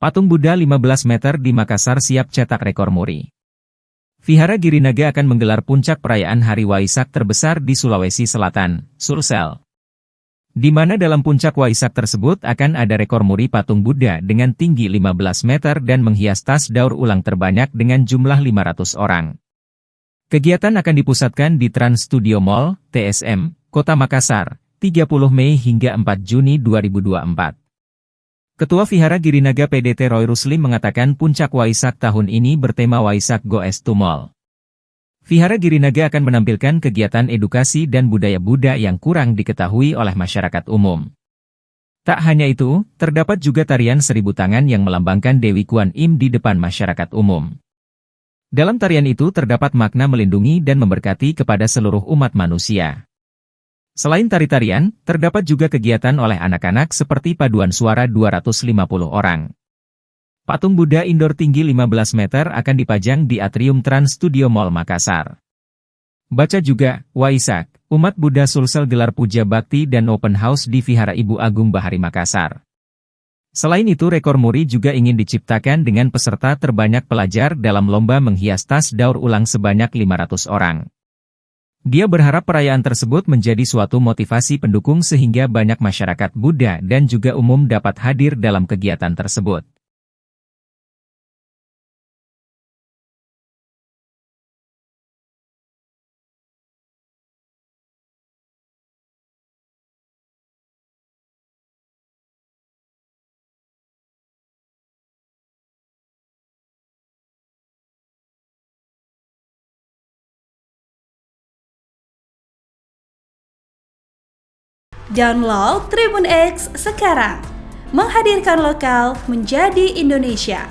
Patung Buddha 15 meter di Makassar siap cetak rekor muri. Vihara Girinaga akan menggelar puncak perayaan Hari Waisak terbesar di Sulawesi Selatan, Sulsel. Di mana dalam puncak Waisak tersebut akan ada rekor muri patung Buddha dengan tinggi 15 meter dan menghias tas daur ulang terbanyak dengan jumlah 500 orang. Kegiatan akan dipusatkan di Trans Studio Mall, TSM, Kota Makassar, 30 Mei hingga 4 Juni 2024. Ketua Vihara Girinaga PDT Roy Rusli mengatakan puncak Waisak tahun ini bertema Waisak Goes to Mall. Vihara Girinaga akan menampilkan kegiatan edukasi dan budaya Buddha yang kurang diketahui oleh masyarakat umum. Tak hanya itu, terdapat juga tarian 1000 tangan yang melambangkan Dewi Kuan Im di depan masyarakat umum. Dalam tarian itu terdapat makna melindungi dan memberkati kepada seluruh umat manusia. Selain tari-tarian, terdapat juga kegiatan oleh anak-anak seperti paduan suara 250 orang. Patung Buddha indoor tinggi 15 meter akan dipajang di atrium Trans Studio Mall Makassar. Baca juga, Waisak, umat Buddha Sulsel gelar puja bakti dan open house di Vihara Ibu Agung Bahari Makassar. Selain itu rekor muri juga ingin diciptakan dengan peserta terbanyak pelajar dalam lomba menghias tas daur ulang sebanyak 500 orang. Dia berharap perayaan tersebut menjadi suatu motivasi pendukung sehingga banyak masyarakat Buddha dan juga umum dapat hadir dalam kegiatan tersebut. Download Tribun X sekarang, menghadirkan lokal menjadi Indonesia.